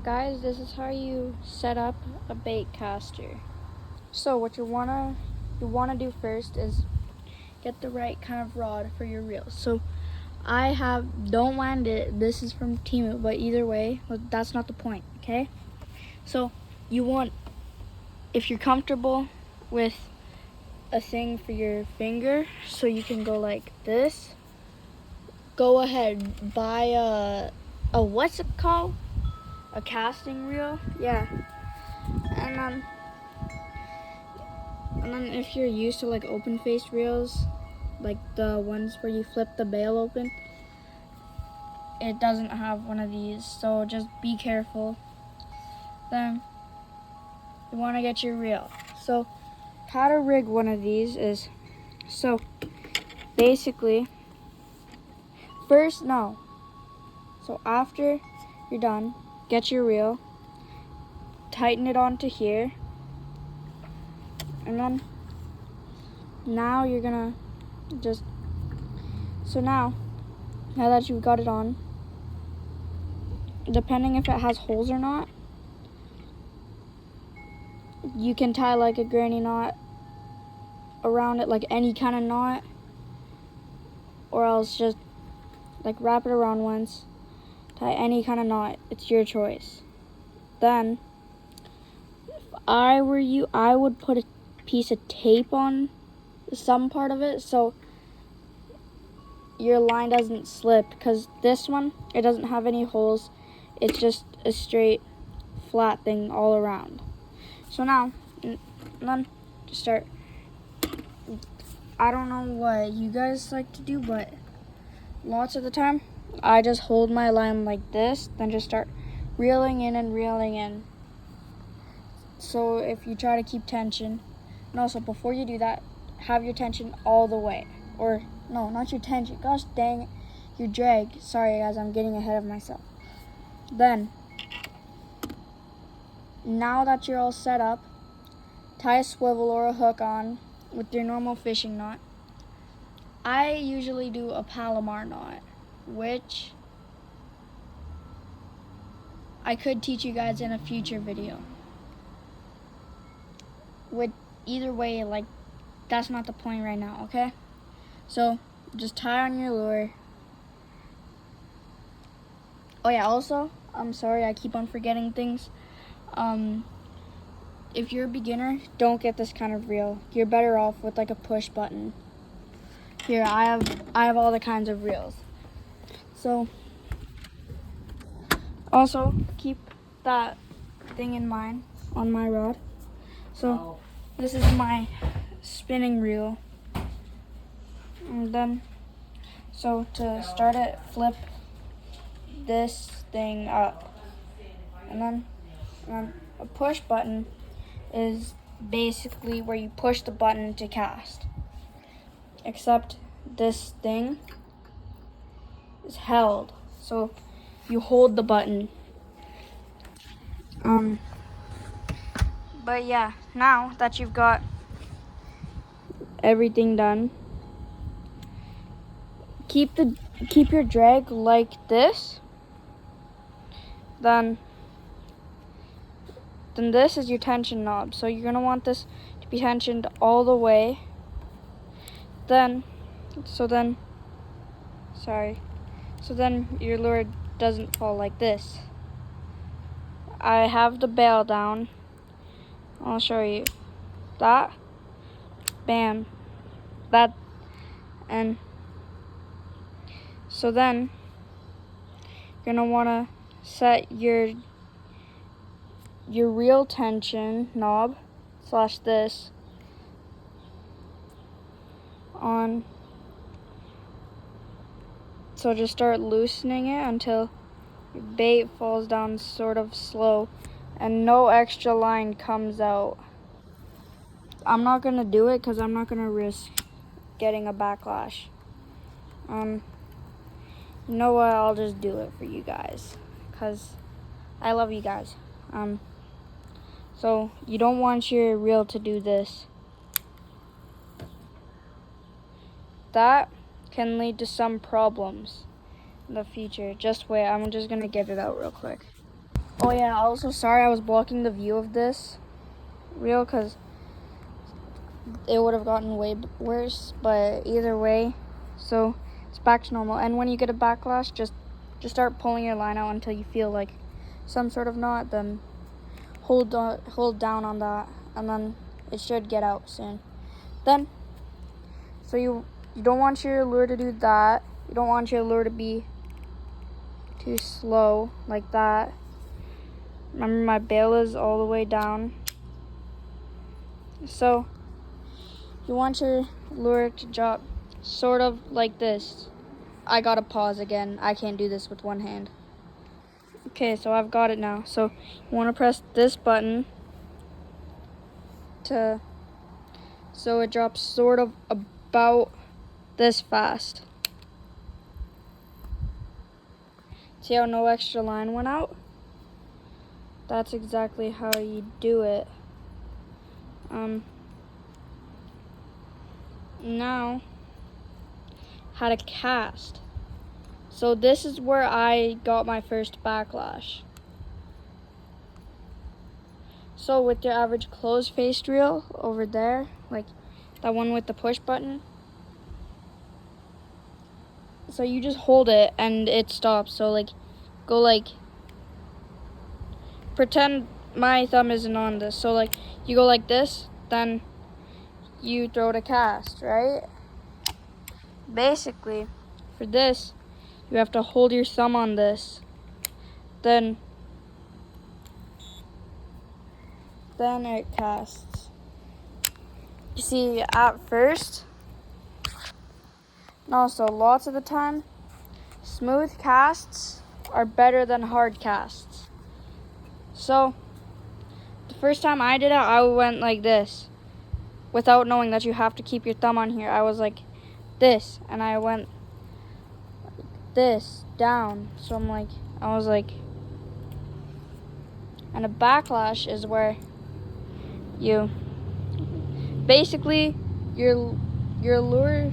Guys, this is how you set up a bait caster. So what you wanna do first is get the right kind of rod for your reels. So don't mind it, this is from Temu, but either way, that's not the point, okay? So if you're comfortable with a thing for your finger, so you can go like this, go ahead, buy a what's it called? A casting reel, yeah. And then if you're used to like open face reels, like the ones where you flip the bail open, it doesn't have one of these, so just be careful. Then you want to get your reel. So how to rig one of these is, so basically, so after you're done, get your reel, tighten it onto here, and then now you're gonna now that you've got it on, depending if it has holes or not, you can tie like a granny knot around it, like any kind of knot, or else just like wrap it around once, tie any kind of knot, it's your choice. Then, if I were you, I would put a piece of tape on some part of it so your line doesn't slip, because this one, it doesn't have any holes, it's just a straight flat thing all around. So now, then just start. I don't know what you guys like to do, but lots of the time I just hold my line like this, then just start reeling in and reeling in. So if you try to keep tension, and also before you do that, have your tension all the way. Or no, not your tension, gosh dang it, your drag. Sorry guys, I'm getting ahead of myself. Then, now that you're all set up, tie a swivel or a hook on with your normal fishing knot. I usually do a Palomar knot, which I could teach you guys in a future video. Either way, like, that's not the point right now, okay? So just tie on your lure. Oh yeah, also, I'm sorry, I keep on forgetting things. If you're a beginner, don't get this kind of reel. You're better off with like a push button. Here, I have all the kinds of reels. So also keep that thing in mind on my rod. So this is my spinning reel. And then, so to start it, flip this thing up. And then a push button is basically where you push the button to cast. Except this thing is held. So you hold the button. But yeah, now that you've got everything done, keep your drag like this. Then this is your tension knob. So you're gonna want this to be tensioned all the way. So then your lure doesn't fall like this. I have the bail down. I'll show you. That, bam, that, and so then you're gonna wanna set your reel tension knob / this on. So just start loosening it until your bait falls down sort of slow and no extra line comes out. I'm not gonna do it because I'm not gonna risk getting a backlash. You know what, I'll just do it for you guys because I love you guys. So you don't want your reel to do this. That can lead to some problems in the future. Just wait, I'm just gonna get it out real quick. Oh yeah, also sorry I was blocking the view of this reel because it would have gotten way worse, but either way, so it's back to normal. And when you get a backlash, just start pulling your line out until you feel like some sort of knot, then hold down on that, and then it should get out soon. Then, so you don't want your lure to do that. You don't want your lure to be too slow like that. Remember, my bail is all the way down. So you want your lure to drop sort of like this. I gotta pause again. I can't do this with one hand. Okay, so I've got it now. So you want to press this button so it drops sort of about this fast. See how no extra line went out? That's exactly how you do it. Now, how to cast. So this is where I got my first backlash. So with your average closed-faced reel over there, like that one with the push button, so you just hold it and it stops. So like, go like, pretend my thumb isn't on this. So like, you go like this, then you throw to cast, right? Basically, for this, you have to hold your thumb on this. Then it casts. You see, at first, and also lots of the time, smooth casts are better than hard casts. So, the first time I did it, I went like this, without knowing that you have to keep your thumb on here. I was like this, and I went like this, down. So I was like, and a backlash is where you, basically, your lure,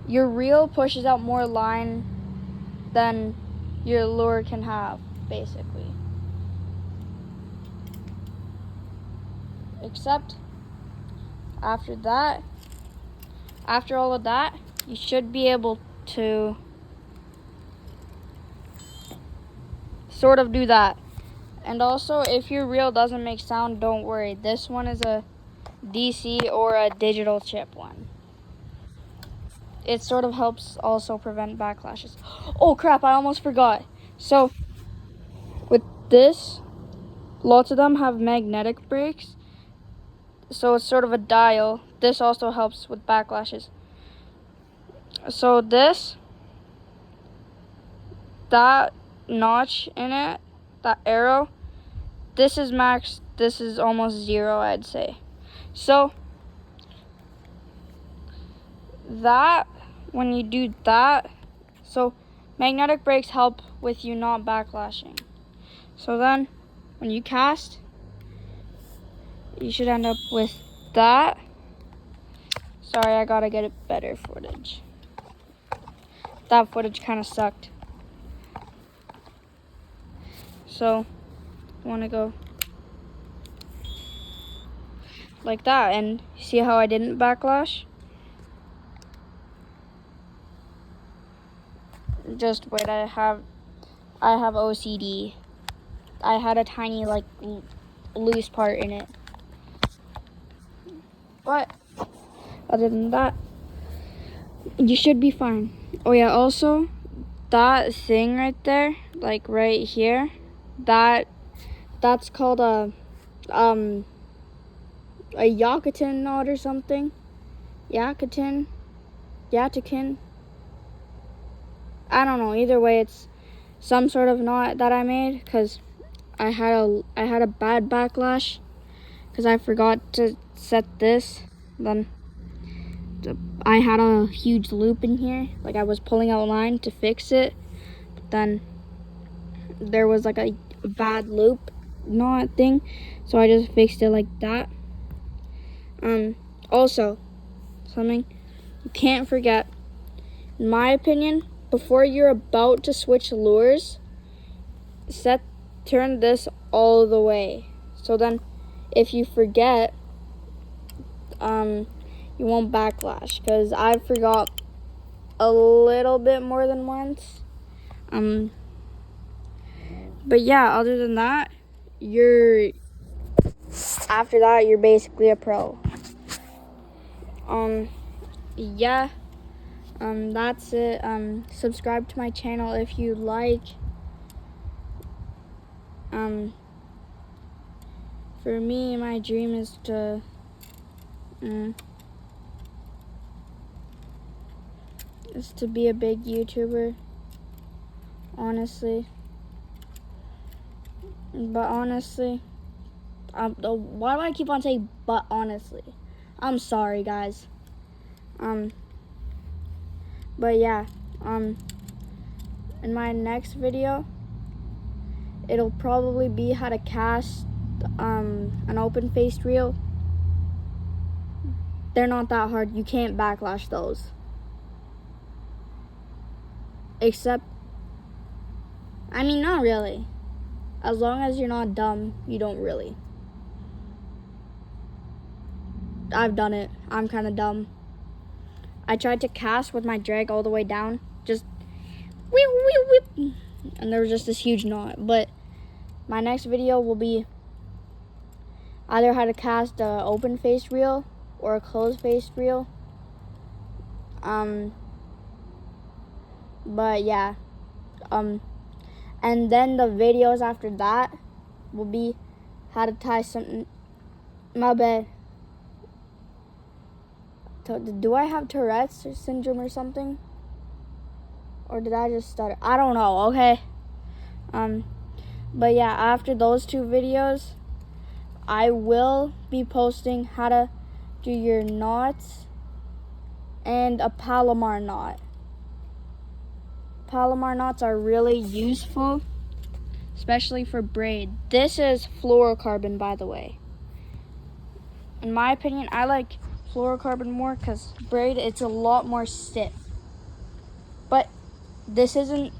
your reel pushes out more line than your lure can have, basically. Except after all of that, you should be able to sort of do that. And also, if your reel doesn't make sound, don't worry. This one is a DC or a digital chip one. It sort of helps also prevent backlashes. Oh crap, I almost forgot. So with this, lots of them have magnetic brakes. So it's sort of a dial. This also helps with backlashes. So that notch in it, that arrow, this is max, this is almost 0, I'd say. So that, when you do that, so magnetic brakes help with you not backlashing. So then, when you cast, you should end up with that. Sorry, I gotta get it better footage. That footage kind of sucked. So, you wanna go like that, and see how I didn't backlash? Just wait, I have OCD. I had a tiny like loose part in it. But other than that, you should be fine. Oh yeah, also that thing right there, like right here, that's called a Yakutin knot or something. Yakutin. I don't know. Either way, it's some sort of knot that I made because I had a bad backlash because I forgot to set this. Then I had a huge loop in here. Like I was pulling out line to fix it, but then there was like a bad loop knot thing, so I just fixed it like that. Also, something you can't forget, in my opinion, before you're about to switch lures, set turn this all the way. So then if you forget, you won't backlash, because I forgot a little bit more than once. But yeah, other than that, after that you're basically a pro. Yeah, that's it. Subscribe to my channel if you like. For me, my dream is to be a big YouTuber, honestly. But honestly, why do I keep on saying but honestly? I'm sorry, guys. But yeah, in my next video, it'll probably be how to cast an open-faced reel. They're not that hard. You can't backlash those. Except, I mean, not really. As long as you're not dumb, you don't really. I've done it. I'm kind of dumb. I tried to cast with my drag all the way down. Just whip, whip, whip. And there was just this huge knot. But my next video will be either how to cast an open-faced reel or a closed-faced reel. But yeah. And then the videos after that will be how to tie something. My bad. Do I have Tourette's syndrome or something? Or did I just stutter? I don't know, okay? But yeah, after those two videos, I will be posting how to do your knots and a Palomar knot. Palomar knots are really useful, especially for braid. This is fluorocarbon, by the way. In my opinion, I like fluorocarbon more because braid, it's a lot more stiff. But this isn't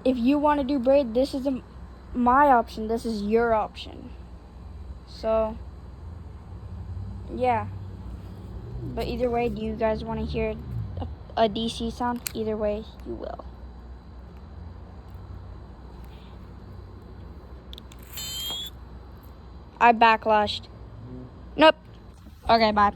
if you want to do braid, this isn't my option, this is your option. So yeah, but either way, do you guys want to hear a DC sound? Either way, you will. I backlashed. Nope. Okay, bye.